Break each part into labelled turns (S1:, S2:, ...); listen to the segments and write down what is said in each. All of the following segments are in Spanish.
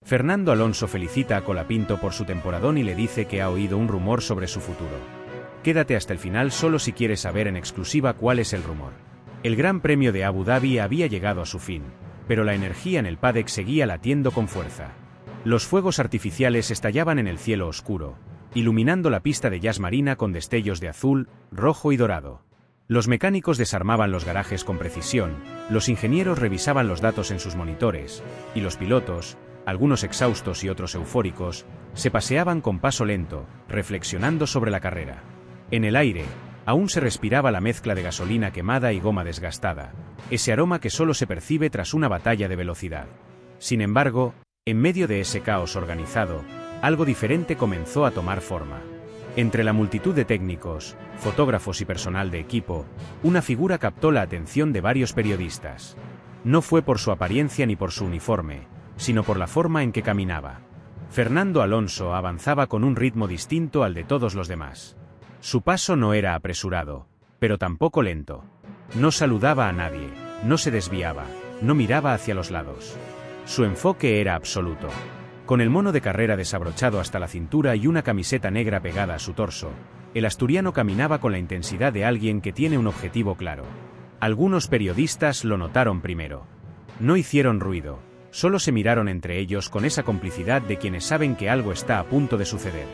S1: Fernando Alonso felicita a Colapinto por su temporadón y le dice que ha oído un rumor sobre su futuro. Quédate hasta el final solo si quieres saber en exclusiva cuál es el rumor. El Gran Premio de Abu Dhabi había llegado a su fin, pero la energía en el paddock seguía latiendo con fuerza. Los fuegos artificiales estallaban en el cielo oscuro, iluminando la pista de Yas Marina con destellos de azul, rojo y dorado. Los mecánicos desarmaban los garajes con precisión, los ingenieros revisaban los datos en sus monitores, y los pilotos, algunos exhaustos y otros eufóricos, se paseaban con paso lento, reflexionando sobre la carrera. En el aire, aún se respiraba la mezcla de gasolina quemada y goma desgastada, ese aroma que solo se percibe tras una batalla de velocidad. Sin embargo, en medio de ese caos organizado, algo diferente comenzó a tomar forma. Entre la multitud de técnicos, fotógrafos y personal de equipo, una figura captó la atención de varios periodistas. No fue por su apariencia ni por su uniforme, sino por la forma en que caminaba. Fernando Alonso avanzaba con un ritmo distinto al de todos los demás. Su paso no era apresurado, pero tampoco lento. No saludaba a nadie, no se desviaba, no miraba hacia los lados. Su enfoque era absoluto. Con el mono de carrera desabrochado hasta la cintura y una camiseta negra pegada a su torso, el asturiano caminaba con la intensidad de alguien que tiene un objetivo claro. Algunos periodistas lo notaron primero. No hicieron ruido, solo se miraron entre ellos con esa complicidad de quienes saben que algo está a punto de suceder.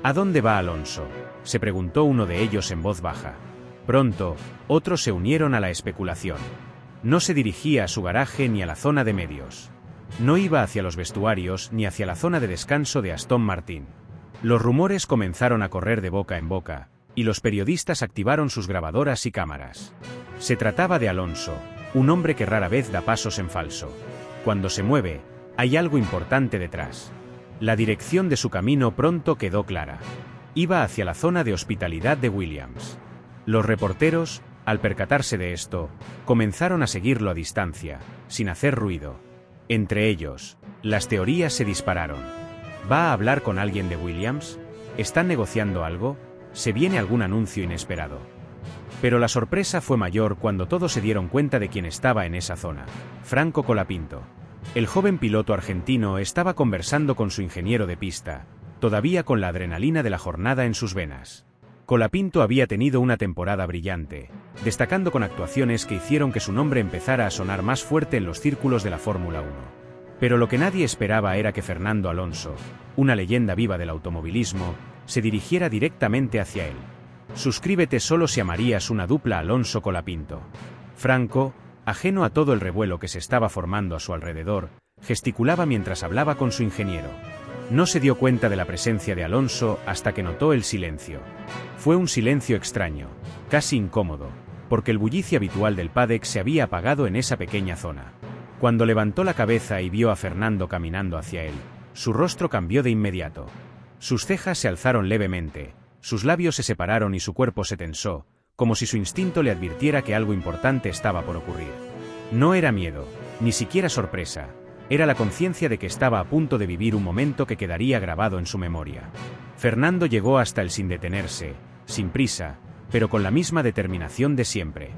S1: ¿A dónde va Alonso?, se preguntó uno de ellos en voz baja. Pronto, otros se unieron a la especulación. No se dirigía a su garaje ni a la zona de medios. No iba hacia los vestuarios ni hacia la zona de descanso de Aston Martin. Los rumores comenzaron a correr de boca en boca, y los periodistas activaron sus grabadoras y cámaras. Se trataba de Alonso, un hombre que rara vez da pasos en falso. Cuando se mueve, hay algo importante detrás. La dirección de su camino pronto quedó clara. Iba hacia la zona de hospitalidad de Williams. Los reporteros, al percatarse de esto, comenzaron a seguirlo a distancia, sin hacer ruido. Entre ellos, las teorías se dispararon. ¿Va a hablar con alguien de Williams? ¿Están negociando algo? ¿Se viene algún anuncio inesperado? Pero la sorpresa fue mayor cuando todos se dieron cuenta de quién estaba en esa zona: Franco Colapinto. El joven piloto argentino estaba conversando con su ingeniero de pista, todavía con la adrenalina de la jornada en sus venas. Colapinto había tenido una temporada brillante, destacando con actuaciones que hicieron que su nombre empezara a sonar más fuerte en los círculos de la Fórmula 1. Pero lo que nadie esperaba era que Fernando Alonso, una leyenda viva del automovilismo, se dirigiera directamente hacia él. Suscríbete solo si amarías una dupla Alonso Colapinto. Franco, ajeno a todo el revuelo que se estaba formando a su alrededor, gesticulaba mientras hablaba con su ingeniero. No se dio cuenta de la presencia de Alonso hasta que notó el silencio. Fue un silencio extraño, casi incómodo, porque el bullicio habitual del paddock se había apagado en esa pequeña zona. Cuando levantó la cabeza y vio a Fernando caminando hacia él, su rostro cambió de inmediato. Sus cejas se alzaron levemente, sus labios se separaron y su cuerpo se tensó, como si su instinto le advirtiera que algo importante estaba por ocurrir. No era miedo, ni siquiera sorpresa. Era la conciencia de que estaba a punto de vivir un momento que quedaría grabado en su memoria. Fernando llegó hasta él sin detenerse, sin prisa, pero con la misma determinación de siempre.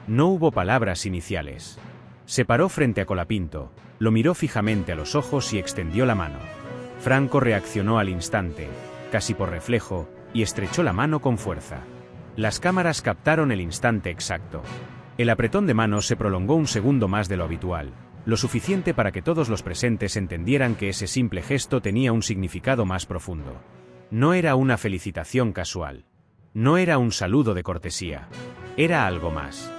S1: No hubo palabras iniciales. Se paró frente a Colapinto, lo miró fijamente a los ojos y extendió la mano. Franco reaccionó al instante, casi por reflejo, y estrechó la mano con fuerza. Las cámaras captaron el instante exacto. El apretón de manos se prolongó un segundo más de lo habitual, lo suficiente para que todos los presentes entendieran que ese simple gesto tenía un significado más profundo. No era una felicitación casual. No era un saludo de cortesía. Era algo más.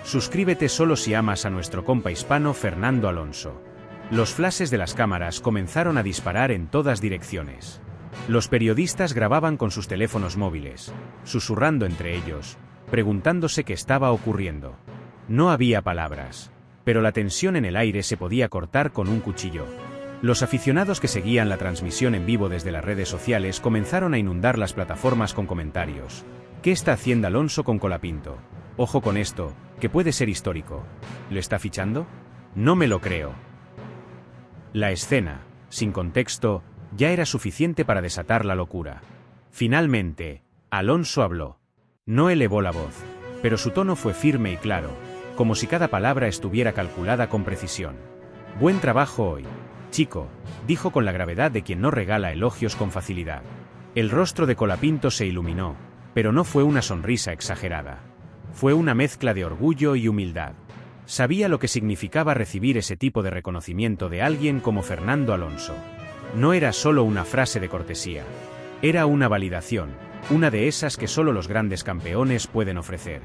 S1: Suscríbete solo si amas a nuestro compa hispano Fernando Alonso. Los flashes de las cámaras comenzaron a disparar en todas direcciones. Los periodistas grababan con sus teléfonos móviles, susurrando entre ellos, preguntándose qué estaba ocurriendo. No había palabras, pero la tensión en el aire se podía cortar con un cuchillo. Los aficionados que seguían la transmisión en vivo desde las redes sociales comenzaron a inundar las plataformas con comentarios. ¿Qué está haciendo Alonso con Colapinto? Ojo con esto, que puede ser histórico. ¿Lo está fichando? No me lo creo. La escena, sin contexto, ya era suficiente para desatar la locura. Finalmente, Alonso habló. No elevó la voz, pero su tono fue firme y claro, como si cada palabra estuviera calculada con precisión. Buen trabajo hoy, Chico, dijo con la gravedad de quien no regala elogios con facilidad. El rostro de Colapinto se iluminó, pero no fue una sonrisa exagerada. Fue una mezcla de orgullo y humildad. Sabía lo que significaba recibir ese tipo de reconocimiento de alguien como Fernando Alonso. No era solo una frase de cortesía. Era una validación, una de esas que solo los grandes campeones pueden ofrecer.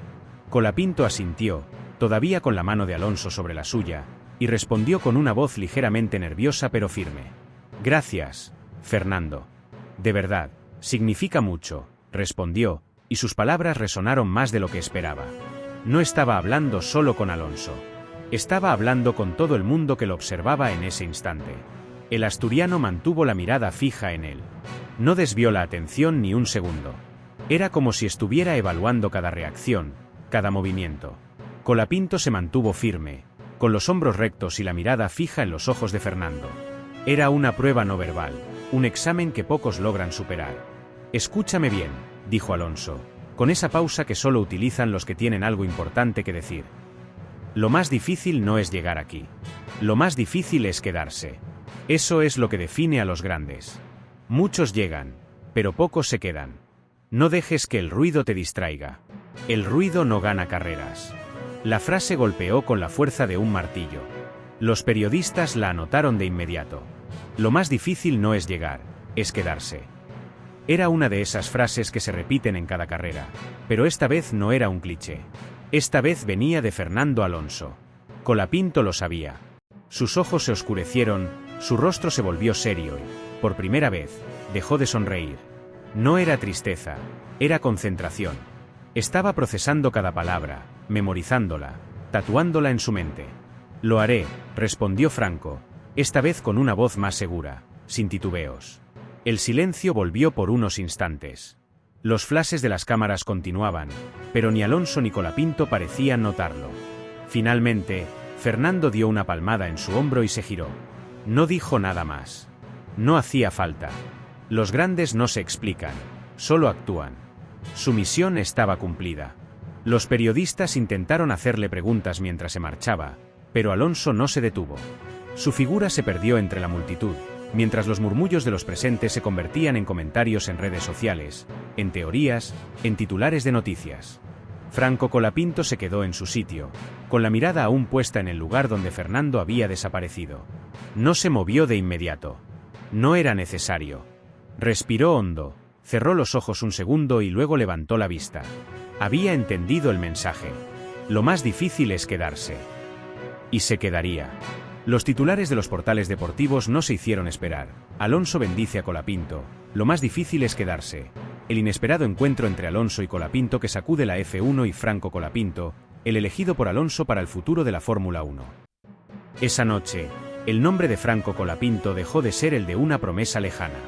S1: Colapinto asintió, todavía con la mano de Alonso sobre la suya, y respondió con una voz ligeramente nerviosa pero firme. Gracias, Fernando. De verdad, significa mucho, respondió, y sus palabras resonaron más de lo que esperaba. No estaba hablando solo con Alonso. Estaba hablando con todo el mundo que lo observaba en ese instante. El asturiano mantuvo la mirada fija en él. No desvió la atención ni un segundo. Era como si estuviera evaluando cada reacción, cada movimiento. Colapinto se mantuvo firme, con los hombros rectos y la mirada fija en los ojos de Fernando. Era una prueba no verbal, un examen que pocos logran superar. Escúchame bien, dijo Alonso, con esa pausa que solo utilizan los que tienen algo importante que decir. Lo más difícil no es llegar aquí. Lo más difícil es quedarse. Eso es lo que define a los grandes. Muchos llegan, pero pocos se quedan. No dejes que el ruido te distraiga. El ruido no gana carreras. La frase golpeó con la fuerza de un martillo. Los periodistas la anotaron de inmediato. Lo más difícil no es llegar, es quedarse. Era una de esas frases que se repiten en cada carrera, pero esta vez no era un cliché. Esta vez venía de Fernando Alonso. Colapinto lo sabía. Sus ojos se oscurecieron, su rostro se volvió serio y, por primera vez, dejó de sonreír. No era tristeza, era concentración. Estaba procesando cada palabra, memorizándola, tatuándola en su mente. Lo haré, respondió Franco, esta vez con una voz más segura, sin titubeos. El silencio volvió por unos instantes. Los flashes de las cámaras continuaban, pero ni Alonso ni Colapinto parecían notarlo. Finalmente, Fernando dio una palmada en su hombro y se giró. No dijo nada más. No hacía falta. Los grandes no se explican, solo actúan. Su misión estaba cumplida. Los periodistas intentaron hacerle preguntas mientras se marchaba, pero Alonso no se detuvo. Su figura se perdió entre la multitud, mientras los murmullos de los presentes se convertían en comentarios en redes sociales, en teorías, en titulares de noticias. Franco Colapinto se quedó en su sitio, con la mirada aún puesta en el lugar donde Fernando había desaparecido. No se movió de inmediato. No era necesario. Respiró hondo, cerró los ojos un segundo y luego levantó la vista. Había entendido el mensaje. Lo más difícil es quedarse. Y se quedaría. Los titulares de los portales deportivos no se hicieron esperar. Alonso bendice a Colapinto. Lo más difícil es quedarse. El inesperado encuentro entre Alonso y Colapinto que sacude la F1 y Franco Colapinto, el elegido por Alonso para el futuro de la Fórmula 1. Esa noche, el nombre de Franco Colapinto dejó de ser el de una promesa lejana.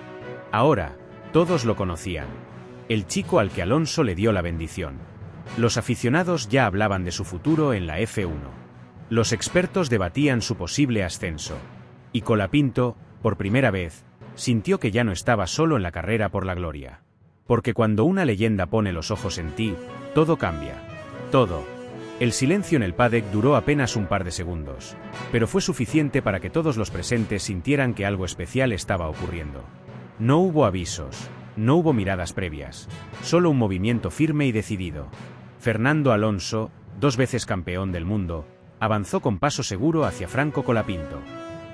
S1: Ahora, todos lo conocían. El chico al que Alonso le dio la bendición. Los aficionados ya hablaban de su futuro en la F1. Los expertos debatían su posible ascenso. Y Colapinto, por primera vez, sintió que ya no estaba solo en la carrera por la gloria. Porque cuando una leyenda pone los ojos en ti, todo cambia. Todo. El silencio en el paddock duró apenas un par de segundos, pero fue suficiente para que todos los presentes sintieran que algo especial estaba ocurriendo. No hubo avisos, no hubo miradas previas, solo un movimiento firme y decidido. Fernando Alonso, 2 veces campeón del mundo, avanzó con paso seguro hacia Franco Colapinto.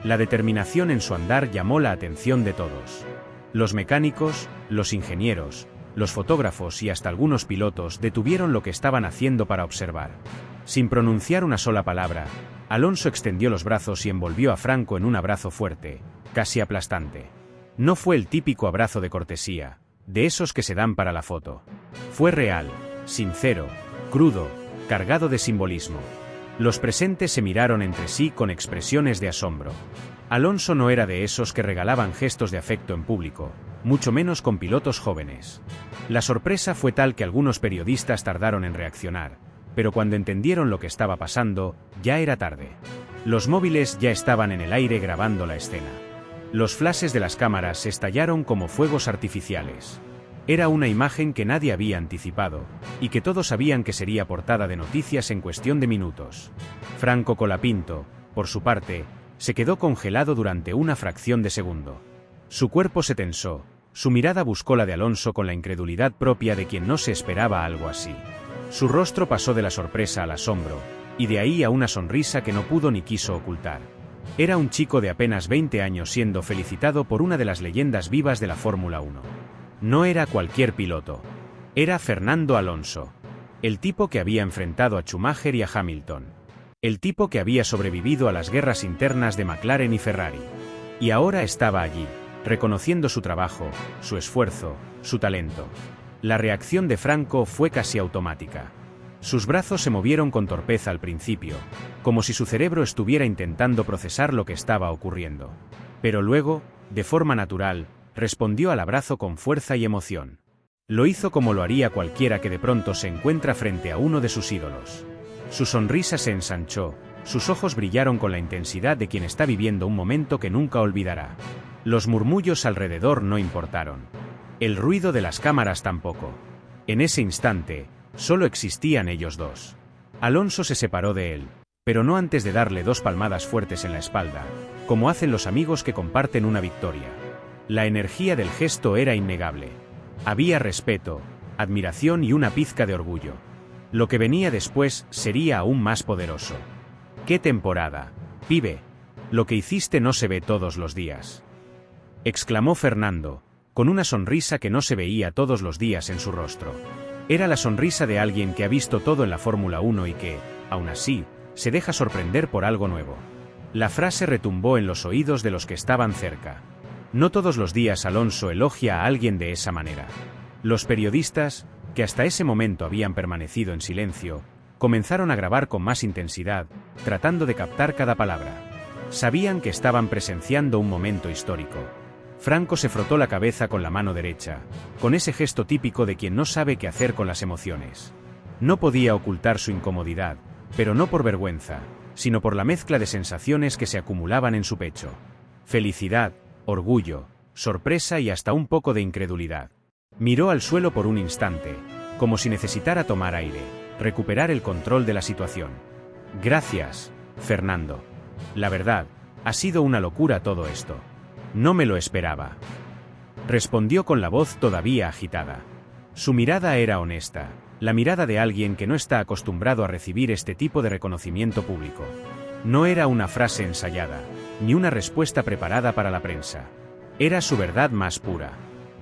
S1: La determinación en su andar llamó la atención de todos. Los mecánicos, los ingenieros, los fotógrafos y hasta algunos pilotos detuvieron lo que estaban haciendo para observar. Sin pronunciar una sola palabra, Alonso extendió los brazos y envolvió a Franco en un abrazo fuerte, casi aplastante. No fue el típico abrazo de cortesía, de esos que se dan para la foto. Fue real, sincero, crudo, cargado de simbolismo. Los presentes se miraron entre sí con expresiones de asombro. Alonso no era de esos que regalaban gestos de afecto en público, mucho menos con pilotos jóvenes. La sorpresa fue tal que algunos periodistas tardaron en reaccionar, pero cuando entendieron lo que estaba pasando, ya era tarde. Los móviles ya estaban en el aire grabando la escena. Los flashes de las cámaras estallaron como fuegos artificiales. Era una imagen que nadie había anticipado, y que todos sabían que sería portada de noticias en cuestión de minutos. Franco Colapinto, por su parte, Se quedó congelado durante una fracción de segundo. Su cuerpo se tensó, su mirada buscó la de Alonso con la incredulidad propia de quien no se esperaba algo así. Su rostro pasó de la sorpresa al asombro, y de ahí a una sonrisa que no pudo ni quiso ocultar. Era un chico de apenas 20 años siendo felicitado por una de las leyendas vivas de la Fórmula 1. No era cualquier piloto. Era Fernando Alonso. El tipo que había enfrentado a Schumacher y a Hamilton. El tipo que había sobrevivido a las guerras internas de McLaren y Ferrari. Y ahora estaba allí, reconociendo su trabajo, su esfuerzo, su talento. La reacción de Franco fue casi automática. Sus brazos se movieron con torpeza al principio, como si su cerebro estuviera intentando procesar lo que estaba ocurriendo. Pero luego, de forma natural, respondió al abrazo con fuerza y emoción. Lo hizo como lo haría cualquiera que de pronto se encuentra frente a uno de sus ídolos. Su sonrisa se ensanchó, sus ojos brillaron con la intensidad de quien está viviendo un momento que nunca olvidará. Los murmullos alrededor no importaron. El ruido de las cámaras tampoco. En ese instante, solo existían ellos dos. Alonso se separó de él, pero no antes de darle 2 palmadas fuertes en la espalda, como hacen los amigos que comparten una victoria. La energía del gesto era innegable. Había respeto, admiración y una pizca de orgullo. Lo que venía después sería aún más poderoso. ¡Qué temporada, pibe! Lo que hiciste no se ve todos los días. Exclamó Fernando, con una sonrisa que no se veía todos los días en su rostro. Era la sonrisa de alguien que ha visto todo en la Fórmula 1 y que, aún así, se deja sorprender por algo nuevo. La frase retumbó en los oídos de los que estaban cerca. No todos los días Alonso elogia a alguien de esa manera. Los periodistas, que hasta ese momento habían permanecido en silencio, comenzaron a grabar con más intensidad, tratando de captar cada palabra. Sabían que estaban presenciando un momento histórico. Franco se frotó la cabeza con la mano derecha, con ese gesto típico de quien no sabe qué hacer con las emociones. No podía ocultar su incomodidad, pero no por vergüenza, sino por la mezcla de sensaciones que se acumulaban en su pecho. Felicidad, orgullo, sorpresa y hasta un poco de incredulidad. Miró al suelo por un instante, como si necesitara tomar aire, recuperar el control de la situación. Gracias, Fernando. La verdad, ha sido una locura todo esto. No me lo esperaba. Respondió con la voz todavía agitada. Su mirada era honesta, la mirada de alguien que no está acostumbrado a recibir este tipo de reconocimiento público. No era una frase ensayada, ni una respuesta preparada para la prensa. Era su verdad más pura.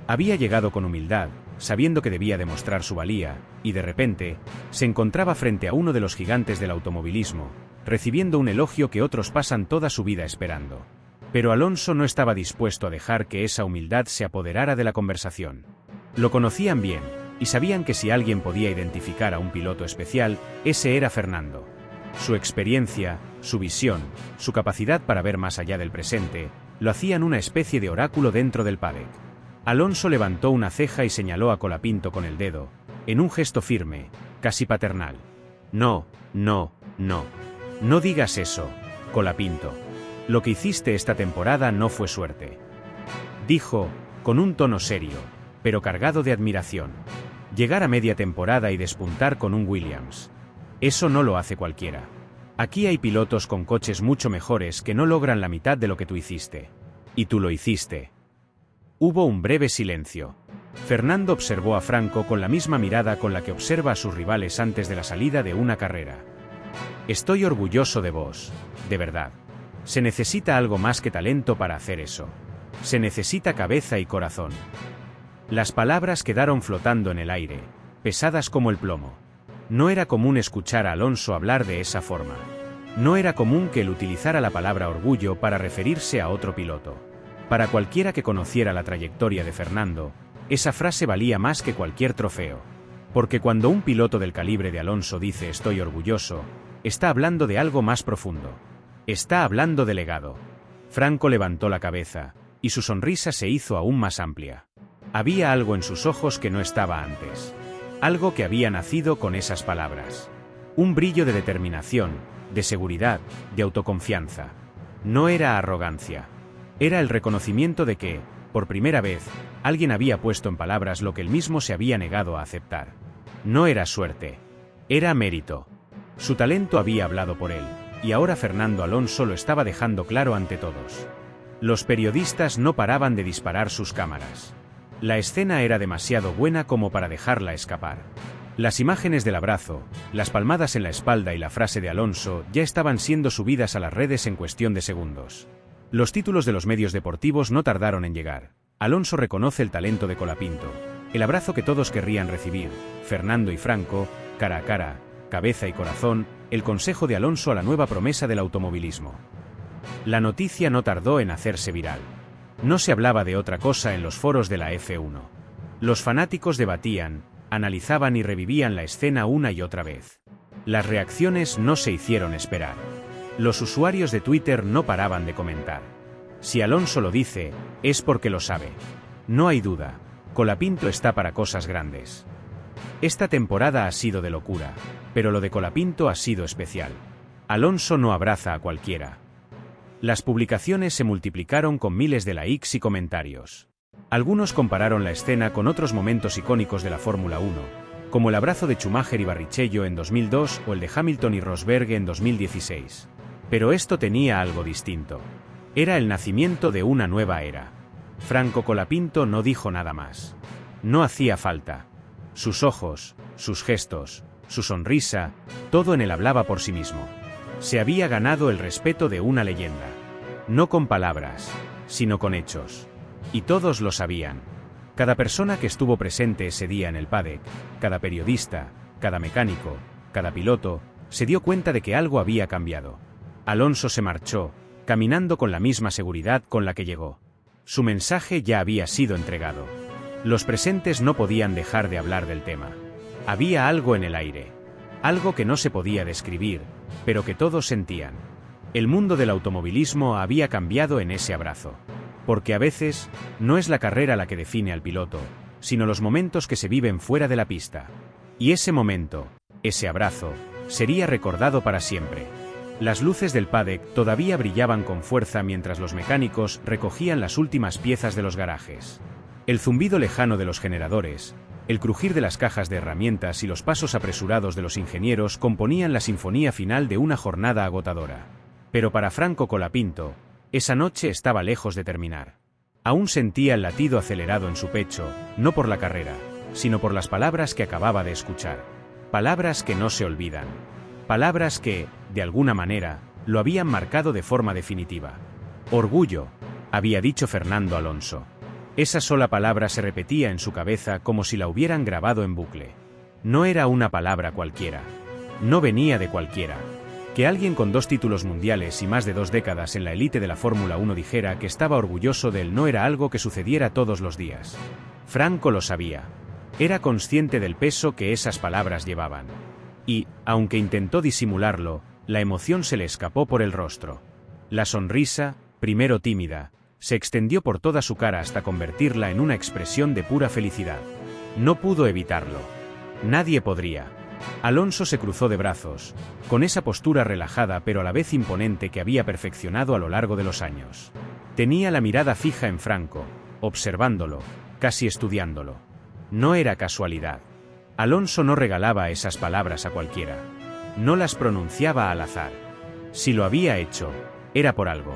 S1: Había llegado con humildad, sabiendo que debía demostrar su valía, y de repente, se encontraba frente a uno de los gigantes del automovilismo, recibiendo un elogio que otros pasan toda su vida esperando. Pero Alonso no estaba dispuesto a dejar que esa humildad se apoderara de la conversación. Lo conocían bien, y sabían que si alguien podía identificar a un piloto especial, ese era Fernando. Su experiencia, su visión, su capacidad para ver más allá del presente, lo hacían una especie de oráculo dentro del paddock. Alonso levantó una ceja y señaló a Colapinto con el dedo, en un gesto firme, casi paternal. No, no, no. No digas eso, Colapinto. Lo que hiciste esta temporada no fue suerte. Dijo, con un tono serio, pero cargado de admiración. Llegar a media temporada y despuntar con un Williams. Eso no lo hace cualquiera. Aquí hay pilotos con coches mucho mejores que no logran la mitad de lo que tú hiciste. Y tú lo hiciste. Hubo un breve silencio. Fernando observó a Franco con la misma mirada con la que observa a sus rivales antes de la salida de una carrera. Estoy orgulloso de vos, de verdad. Se necesita algo más que talento para hacer eso. Se necesita cabeza y corazón. Las palabras quedaron flotando en el aire, pesadas como el plomo. No era común escuchar a Alonso hablar de esa forma. No era común que él utilizara la palabra orgullo para referirse a otro piloto. Para cualquiera que conociera la trayectoria de Fernando, esa frase valía más que cualquier trofeo. Porque cuando un piloto del calibre de Alonso dice estoy orgulloso, está hablando de algo más profundo. Está hablando de legado. Franco levantó la cabeza, y su sonrisa se hizo aún más amplia. Había algo en sus ojos que no estaba antes. Algo que había nacido con esas palabras. Un brillo de determinación, de seguridad, de autoconfianza. No era arrogancia. Era el reconocimiento de que, por primera vez, alguien había puesto en palabras lo que él mismo se había negado a aceptar. No era suerte. Era mérito. Su talento había hablado por él, y ahora Fernando Alonso lo estaba dejando claro ante todos. Los periodistas no paraban de disparar sus cámaras. La escena era demasiado buena como para dejarla escapar. Las imágenes del abrazo, las palmadas en la espalda y la frase de Alonso ya estaban siendo subidas a las redes en cuestión de segundos. Los títulos de los medios deportivos no tardaron en llegar. Alonso reconoce el talento de Colapinto. El abrazo que todos querrían recibir, Fernando y Franco, cara a cara, cabeza y corazón, el consejo de Alonso a la nueva promesa del automovilismo. La noticia no tardó en hacerse viral. No se hablaba de otra cosa en los foros de la F1. Los fanáticos debatían, analizaban y revivían la escena una y otra vez. Las reacciones no se hicieron esperar. Los usuarios de Twitter no paraban de comentar. Si Alonso lo dice, es porque lo sabe. No hay duda, Colapinto está para cosas grandes. Esta temporada ha sido de locura, pero lo de Colapinto ha sido especial. Alonso no abraza a cualquiera. Las publicaciones se multiplicaron con miles de likes y comentarios. Algunos compararon la escena con otros momentos icónicos de la Fórmula 1, como el abrazo de Schumacher y Barrichello en 2002 o el de Hamilton y Rosberg en 2016. Pero esto tenía algo distinto. Era el nacimiento de una nueva era. Franco Colapinto no dijo nada más. No hacía falta. Sus ojos, sus gestos, su sonrisa, todo en él hablaba por sí mismo. Se había ganado el respeto de una leyenda. No con palabras, sino con hechos. Y todos lo sabían. Cada persona que estuvo presente ese día en el paddock, cada periodista, cada mecánico, cada piloto, se dio cuenta de que algo había cambiado. Alonso se marchó, caminando con la misma seguridad con la que llegó. Su mensaje ya había sido entregado. Los presentes no podían dejar de hablar del tema. Había algo en el aire. Algo que no se podía describir, pero que todos sentían. El mundo del automovilismo había cambiado en ese abrazo. Porque a veces, no es la carrera la que define al piloto, sino los momentos que se viven fuera de la pista. Y ese momento, ese abrazo, sería recordado para siempre. Las luces del paddock todavía brillaban con fuerza mientras los mecánicos recogían las últimas piezas de los garajes. El zumbido lejano de los generadores, el crujir de las cajas de herramientas y los pasos apresurados de los ingenieros componían la sinfonía final de una jornada agotadora. Pero para Franco Colapinto, esa noche estaba lejos de terminar. Aún sentía el latido acelerado en su pecho, no por la carrera, sino por las palabras que acababa de escuchar. Palabras que no se olvidan. Palabras que, de alguna manera, lo habían marcado de forma definitiva. Orgullo, había dicho Fernando Alonso. Esa sola palabra se repetía en su cabeza como si la hubieran grabado en bucle. No era una palabra cualquiera. No venía de cualquiera. Que alguien con 2 títulos mundiales y más de 2 décadas en la élite de la Fórmula 1 dijera que estaba orgulloso de él no era algo que sucediera todos los días. Franco lo sabía. Era consciente del peso que esas palabras llevaban. Y, aunque intentó disimularlo, la emoción se le escapó por el rostro. La sonrisa, primero tímida, se extendió por toda su cara hasta convertirla en una expresión de pura felicidad. No pudo evitarlo. Nadie podría. Alonso se cruzó de brazos, con esa postura relajada pero a la vez imponente que había perfeccionado a lo largo de los años. Tenía la mirada fija en Franco, observándolo, casi estudiándolo. No era casualidad. Alonso no regalaba esas palabras a cualquiera. No las pronunciaba al azar. Si lo había hecho, era por algo.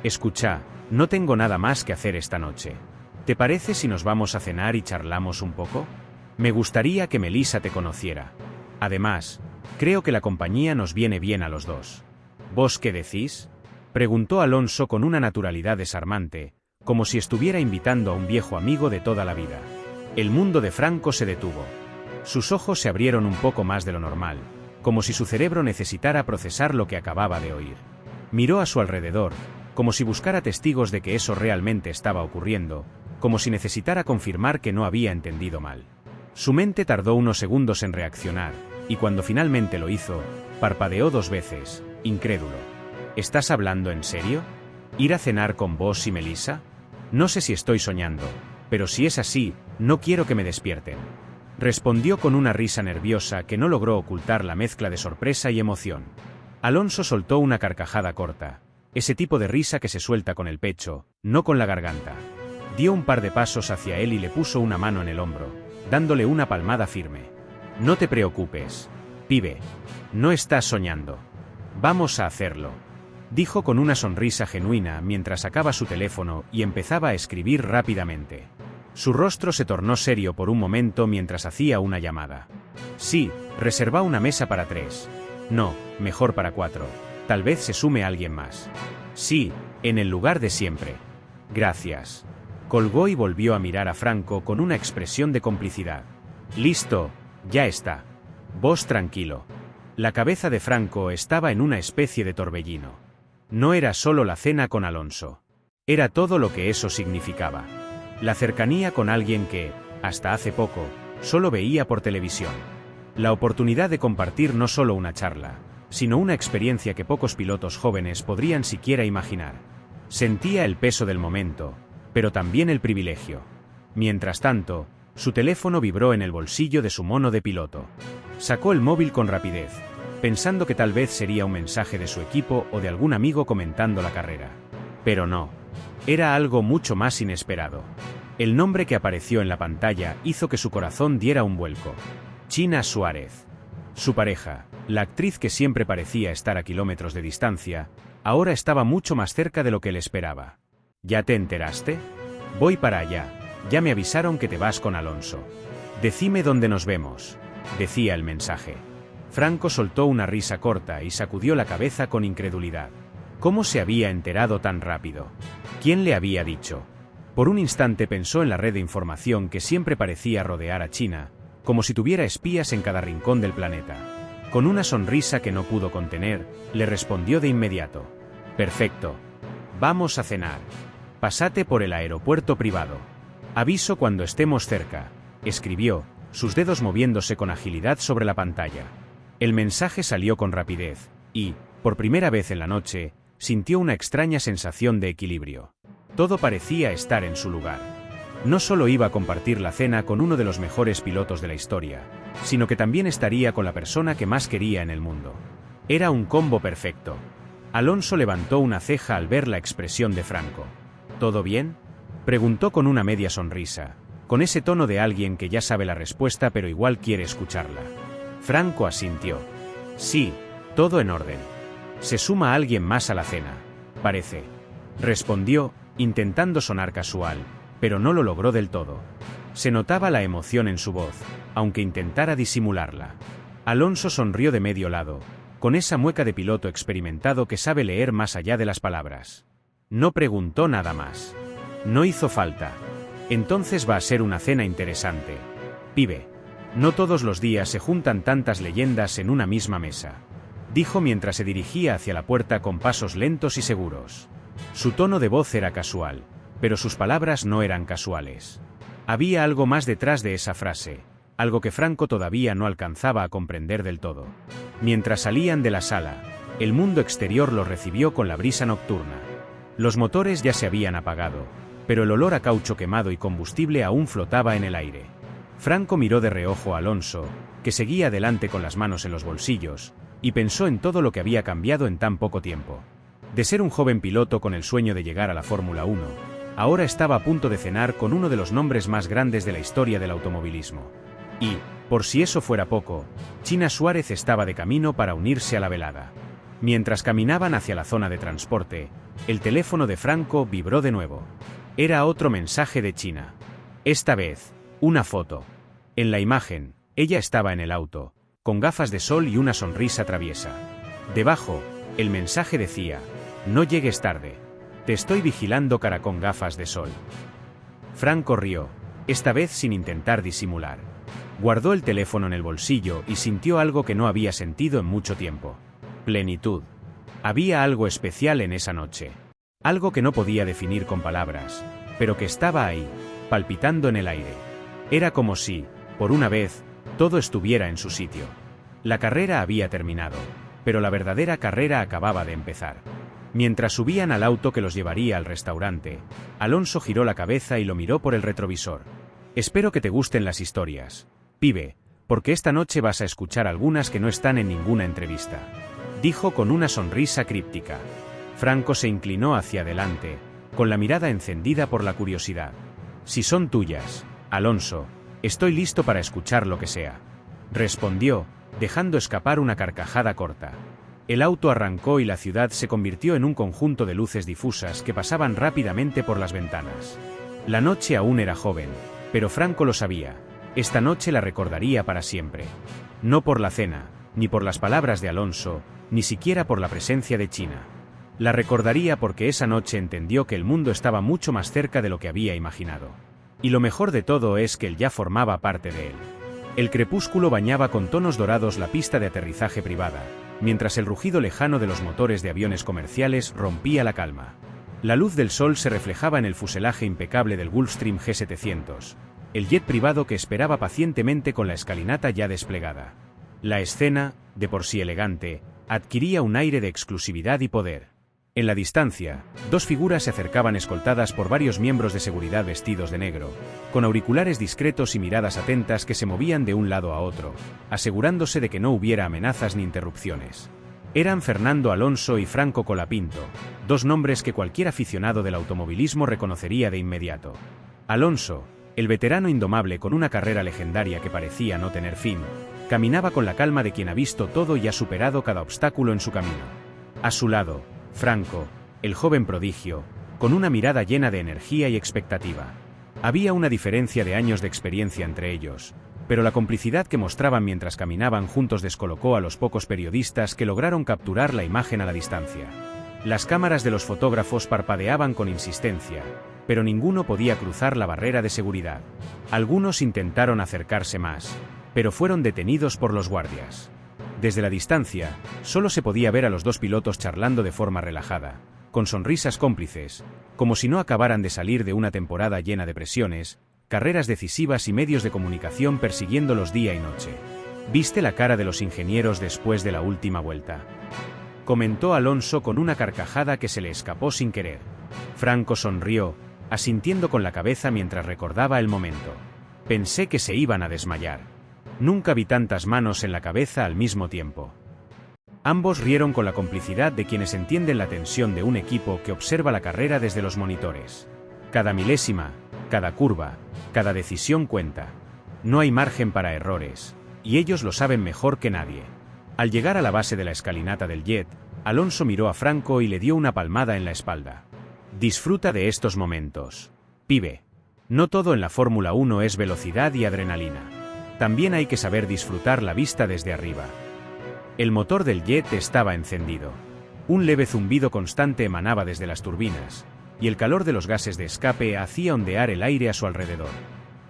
S1: Escucha, no tengo nada más que hacer esta noche. ¿Te parece si nos vamos a cenar y charlamos un poco? Me gustaría que Melissa te conociera. Además, creo que la compañía nos viene bien a los dos. ¿Vos qué decís?, preguntó Alonso con una naturalidad desarmante, como si estuviera invitando a un viejo amigo de toda la vida. El mundo de Franco se detuvo. Sus ojos se abrieron un poco más de lo normal, como si su cerebro necesitara procesar lo que acababa de oír. Miró a su alrededor, como si buscara testigos de que eso realmente estaba ocurriendo, como si necesitara confirmar que no había entendido mal. Su mente tardó unos segundos en reaccionar, y cuando finalmente lo hizo, parpadeó 2 veces, incrédulo. ¿Estás hablando en serio? ¿Ir a cenar con vos y Melissa? No sé si estoy soñando, pero si es así, no quiero que me despierten. Respondió con una risa nerviosa que no logró ocultar la mezcla de sorpresa y emoción. Alonso soltó una carcajada corta, ese tipo de risa que se suelta con el pecho, no con la garganta. Dio un par de pasos hacia él y le puso una mano en el hombro, dándole una palmada firme. No te preocupes, pibe. No estás soñando. Vamos a hacerlo, dijo con una sonrisa genuina mientras sacaba su teléfono y empezaba a escribir rápidamente. Su rostro se tornó serio por un momento mientras hacía una llamada. Sí, reserva una mesa para 3. No, mejor para 4. Tal vez se sume alguien más. Sí, en el lugar de siempre. Gracias. Colgó y volvió a mirar a Franco con una expresión de complicidad. Listo, ya está. Vos tranquilo. La cabeza de Franco estaba en una especie de torbellino. No era solo la cena con Alonso. Era todo lo que eso significaba. La cercanía con alguien que, hasta hace poco, solo veía por televisión. La oportunidad de compartir no solo una charla, sino una experiencia que pocos pilotos jóvenes podrían siquiera imaginar. Sentía el peso del momento, pero también el privilegio. Mientras tanto, su teléfono vibró en el bolsillo de su mono de piloto. Sacó el móvil con rapidez, pensando que tal vez sería un mensaje de su equipo o de algún amigo comentando la carrera. Pero no. Era algo mucho más inesperado. El nombre que apareció en la pantalla hizo que su corazón diera un vuelco. China Suárez. Su pareja, la actriz que siempre parecía estar a kilómetros de distancia, ahora estaba mucho más cerca de lo que él esperaba. ¿Ya te enteraste? Voy para allá. Ya me avisaron que te vas con Alonso. Decime dónde nos vemos, decía el mensaje. Franco soltó una risa corta y sacudió la cabeza con incredulidad. ¿Cómo se había enterado tan rápido? ¿Quién le había dicho? Por un instante pensó en la red de información que siempre parecía rodear a China, como si tuviera espías en cada rincón del planeta. Con una sonrisa que no pudo contener, le respondió de inmediato. Perfecto. Vamos a cenar. Pásate por el aeropuerto privado. Aviso cuando estemos cerca, escribió, sus dedos moviéndose con agilidad sobre la pantalla. El mensaje salió con rapidez, y, por primera vez en la noche, sintió una extraña sensación de equilibrio. Todo parecía estar en su lugar. No solo iba a compartir la cena con uno de los mejores pilotos de la historia, sino que también estaría con la persona que más quería en el mundo. Era un combo perfecto. Alonso levantó una ceja al ver la expresión de Franco. ¿Todo bien?, preguntó con una media sonrisa, con ese tono de alguien que ya sabe la respuesta pero igual quiere escucharla. Franco asintió. Sí, todo en orden. Se suma alguien más a la cena, parece. Respondió, intentando sonar casual, pero no lo logró del todo. Se notaba la emoción en su voz, aunque intentara disimularla. Alonso sonrió de medio lado, con esa mueca de piloto experimentado que sabe leer más allá de las palabras. No preguntó nada más. No hizo falta. Entonces va a ser una cena interesante. Pibe. No todos los días se juntan tantas leyendas en una misma mesa, dijo mientras se dirigía hacia la puerta con pasos lentos y seguros. Su tono de voz era casual, pero sus palabras no eran casuales. Había algo más detrás de esa frase, algo que Franco todavía no alcanzaba a comprender del todo. Mientras salían de la sala, el mundo exterior los recibió con la brisa nocturna. Los motores ya se habían apagado, pero el olor a caucho quemado y combustible aún flotaba en el aire. Franco miró de reojo a Alonso, que seguía adelante con las manos en los bolsillos, y pensó en todo lo que había cambiado en tan poco tiempo. De ser un joven piloto con el sueño de llegar a la Fórmula 1, ahora estaba a punto de cenar con uno de los nombres más grandes de la historia del automovilismo. Y, por si eso fuera poco, China Suárez estaba de camino para unirse a la velada. Mientras caminaban hacia la zona de transporte, el teléfono de Franco vibró de nuevo. Era otro mensaje de China. Esta vez, una foto. En la imagen, ella estaba en el auto, con gafas de sol y una sonrisa traviesa. Debajo, el mensaje decía: no llegues tarde. Te estoy vigilando cara con gafas de sol. Franco rió, esta vez sin intentar disimular. Guardó el teléfono en el bolsillo y sintió algo que no había sentido en mucho tiempo. Plenitud. Había algo especial en esa noche. Algo que no podía definir con palabras, pero que estaba ahí, palpitando en el aire. Era como si, por una vez, todo estuviera en su sitio. La carrera había terminado, pero la verdadera carrera acababa de empezar. Mientras subían al auto que los llevaría al restaurante, Alonso giró la cabeza y lo miró por el retrovisor. Espero que te gusten las historias, pibe, porque esta noche vas a escuchar algunas que no están en ninguna entrevista, dijo con una sonrisa críptica. Franco se inclinó hacia adelante, con la mirada encendida por la curiosidad. Si son tuyas, Alonso, estoy listo para escuchar lo que sea, respondió, dejando escapar una carcajada corta. El auto arrancó y la ciudad se convirtió en un conjunto de luces difusas que pasaban rápidamente por las ventanas. La noche aún era joven, pero Franco lo sabía. Esta noche la recordaría para siempre. No por la cena, ni por las palabras de Alonso, ni siquiera por la presencia de China. La recordaría porque esa noche entendió que el mundo estaba mucho más cerca de lo que había imaginado. Y lo mejor de todo es que él ya formaba parte de él. El crepúsculo bañaba con tonos dorados la pista de aterrizaje privada, mientras el rugido lejano de los motores de aviones comerciales rompía la calma. La luz del sol se reflejaba en el fuselaje impecable del Gulfstream G700, el jet privado que esperaba pacientemente con la escalinata ya desplegada. La escena, de por sí elegante, adquiría un aire de exclusividad y poder. En la distancia, dos figuras se acercaban escoltadas por varios miembros de seguridad vestidos de negro, con auriculares discretos y miradas atentas que se movían de un lado a otro, asegurándose de que no hubiera amenazas ni interrupciones. Eran Fernando Alonso y Franco Colapinto, dos nombres que cualquier aficionado del automovilismo reconocería de inmediato. Alonso, el veterano indomable con una carrera legendaria que parecía no tener fin, caminaba con la calma de quien ha visto todo y ha superado cada obstáculo en su camino. A su lado, Franco, el joven prodigio, con una mirada llena de energía y expectativa. Había una diferencia de años de experiencia entre ellos, pero la complicidad que mostraban mientras caminaban juntos descolocó a los pocos periodistas que lograron capturar la imagen a la distancia. Las cámaras de los fotógrafos parpadeaban con insistencia, pero ninguno podía cruzar la barrera de seguridad. Algunos intentaron acercarse más, pero fueron detenidos por los guardias. Desde la distancia, solo se podía ver a los dos pilotos charlando de forma relajada, con sonrisas cómplices, como si no acabaran de salir de una temporada llena de presiones, carreras decisivas y medios de comunicación persiguiéndolos día y noche. ¿Viste la cara de los ingenieros después de la última vuelta?, comentó Alonso con una carcajada que se le escapó sin querer. Franco sonrió, asintiendo con la cabeza mientras recordaba el momento. Pensé que se iban a desmayar. Nunca vi tantas manos en la cabeza al mismo tiempo. Ambos rieron con la complicidad de quienes entienden la tensión de un equipo que observa la carrera desde los monitores. Cada milésima, cada curva, cada decisión cuenta. No hay margen para errores, y ellos lo saben mejor que nadie. Al llegar a la base de la escalinata del jet, Alonso miró a Franco y le dio una palmada en la espalda. Disfruta de estos momentos, pibe. No todo en la Fórmula 1 es velocidad y adrenalina. También hay que saber disfrutar la vista desde arriba. El motor del jet estaba encendido. Un leve zumbido constante emanaba desde las turbinas, y el calor de los gases de escape hacía ondear el aire a su alrededor.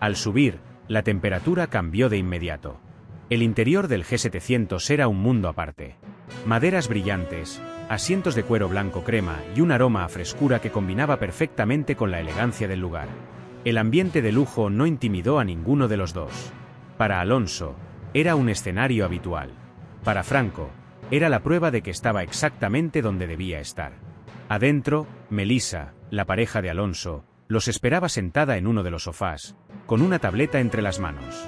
S1: Al subir, la temperatura cambió de inmediato. El interior del G700 era un mundo aparte. Maderas brillantes, asientos de cuero blanco crema y un aroma a frescura que combinaba perfectamente con la elegancia del lugar. El ambiente de lujo no intimidó a ninguno de los dos. Para Alonso, era un escenario habitual. Para Franco, era la prueba de que estaba exactamente donde debía estar. Adentro, Melissa, la pareja de Alonso, los esperaba sentada en uno de los sofás, con una tableta entre las manos.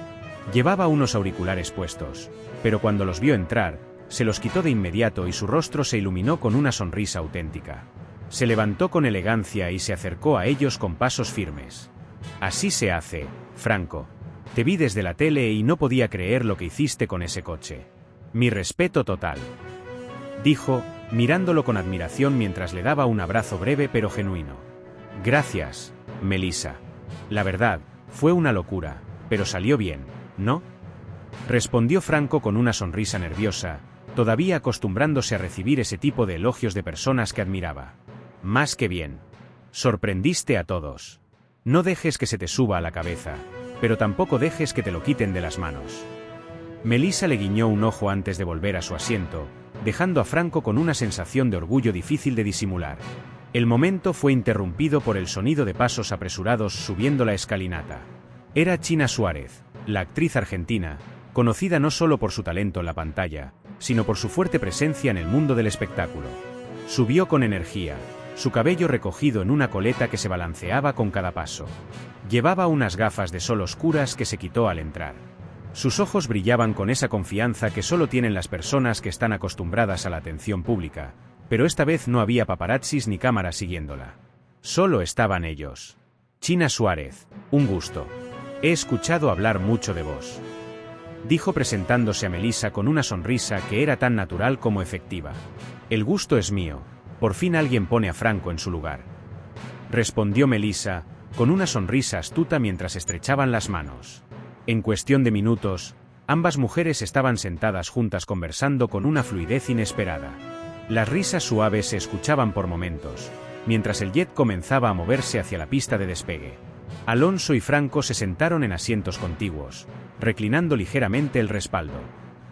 S1: Llevaba unos auriculares puestos, pero cuando los vio entrar, se los quitó de inmediato y su rostro se iluminó con una sonrisa auténtica. Se levantó con elegancia y se acercó a ellos con pasos firmes. Así se hace, Franco. Te vi desde la tele y no podía creer lo que hiciste con ese coche. Mi respeto total, dijo, mirándolo con admiración mientras le daba un abrazo breve pero genuino. Gracias, Melissa. La verdad, fue una locura, pero salió bien, ¿no?, respondió Franco con una sonrisa nerviosa, todavía acostumbrándose a recibir ese tipo de elogios de personas que admiraba. Más que bien. Sorprendiste a todos. No dejes que se te suba a la cabeza, pero tampoco dejes que te lo quiten de las manos. Melissa le guiñó un ojo antes de volver a su asiento, dejando a Franco con una sensación de orgullo difícil de disimular. El momento fue interrumpido por el sonido de pasos apresurados subiendo la escalinata. Era China Suárez, la actriz argentina, conocida no solo por su talento en la pantalla, sino por su fuerte presencia en el mundo del espectáculo. Subió con energía, su cabello recogido en una coleta que se balanceaba con cada paso. Llevaba unas gafas de sol oscuras que se quitó al entrar. Sus ojos brillaban con esa confianza que solo tienen las personas que están acostumbradas a la atención pública, pero esta vez no había paparazzis ni cámaras siguiéndola. Solo estaban ellos. China Suárez, un gusto. He escuchado hablar mucho de vos. dijo presentándose a Melissa con una sonrisa que era tan natural como efectiva. El gusto es mío, por fin alguien pone a Franco en su lugar. Respondió Melissa, con una sonrisa astuta mientras estrechaban las manos. En cuestión de minutos, ambas mujeres estaban sentadas juntas conversando con una fluidez inesperada. Las risas suaves se escuchaban por momentos, mientras el jet comenzaba a moverse hacia la pista de despegue. Alonso y Franco se sentaron en asientos contiguos, reclinando ligeramente el respaldo.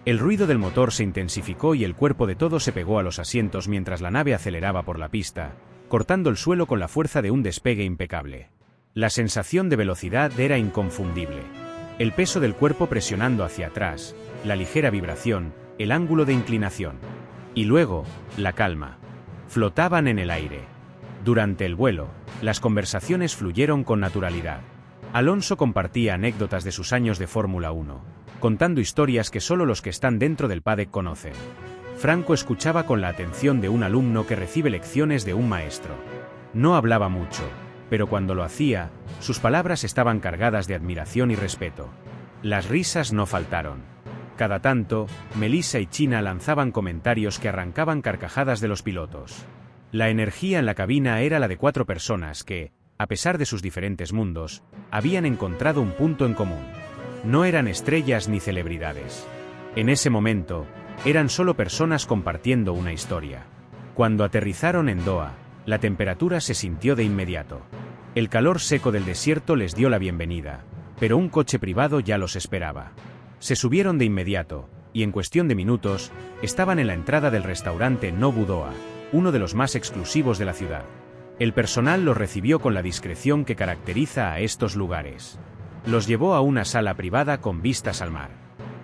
S1: El ruido del motor se intensificó y el cuerpo de todos se pegó a los asientos mientras la nave aceleraba por la pista, cortando el suelo con la fuerza de un despegue impecable. La sensación de velocidad era inconfundible. El peso del cuerpo presionando hacia atrás, la ligera vibración, el ángulo de inclinación. Y luego, la calma. Flotaban en el aire. Durante el vuelo, las conversaciones fluyeron con naturalidad. Alonso compartía anécdotas de sus años de Fórmula 1, contando historias que solo los que están dentro del paddock conocen. Franco escuchaba con la atención de un alumno que recibe lecciones de un maestro. No hablaba mucho, pero cuando lo hacía, sus palabras estaban cargadas de admiración y respeto. Las risas no faltaron. Cada tanto, Melissa y China lanzaban comentarios que arrancaban carcajadas de los pilotos. La energía en la cabina era la de 4 personas que, a pesar de sus diferentes mundos, habían encontrado un punto en común. No eran estrellas ni celebridades. En ese momento, eran solo personas compartiendo una historia. Cuando aterrizaron en Doha, la temperatura se sintió de inmediato. El calor seco del desierto les dio la bienvenida, pero un coche privado ya los esperaba. Se subieron de inmediato, y en cuestión de minutos, estaban en la entrada del restaurante Nobu Doha, uno de los más exclusivos de la ciudad. El personal los recibió con la discreción que caracteriza a estos lugares. Los llevó a una sala privada con vistas al mar.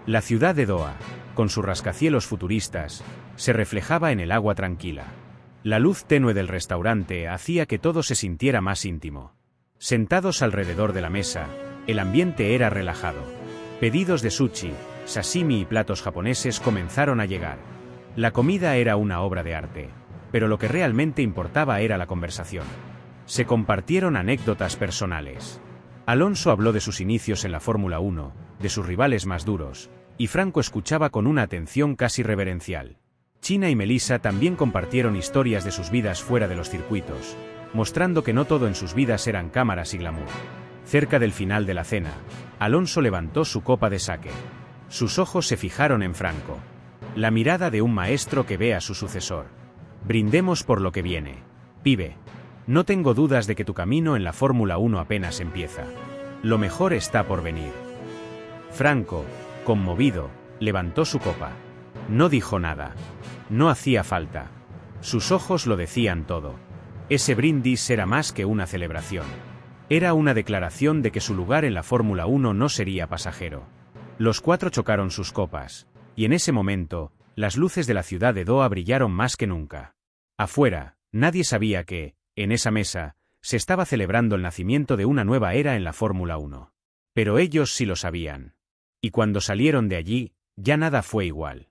S1: La ciudad de Doha, con sus rascacielos futuristas, se reflejaba en el agua tranquila. La luz tenue del restaurante hacía que todo se sintiera más íntimo. Sentados alrededor de la mesa, el ambiente era relajado. Pedidos de sushi, sashimi y platos japoneses comenzaron a llegar. La comida era una obra de arte, pero lo que realmente importaba era la conversación. Se compartieron anécdotas personales. Alonso habló de sus inicios en la Fórmula 1, de sus rivales más duros, y Franco escuchaba con una atención casi reverencial. China y Melissa también compartieron historias de sus vidas fuera de los circuitos, mostrando que no todo en sus vidas eran cámaras y glamour. Cerca del final de la cena, Alonso levantó su copa de sake. Sus ojos se fijaron en Franco. La mirada de un maestro que ve a su sucesor. Brindemos por lo que viene. Pibe. No tengo dudas de que tu camino en la Fórmula 1 apenas empieza. Lo mejor está por venir. Franco, conmovido, levantó su copa. No dijo nada. No hacía falta. Sus ojos lo decían todo. Ese brindis era más que una celebración. Era una declaración de que su lugar en la Fórmula 1 no sería pasajero. Los 4 chocaron sus copas, y en ese momento, las luces de la ciudad de Doha brillaron más que nunca. Afuera, nadie sabía que, en esa mesa, se estaba celebrando el nacimiento de una nueva era en la Fórmula 1. Pero ellos sí lo sabían. Y cuando salieron de allí, ya nada fue igual.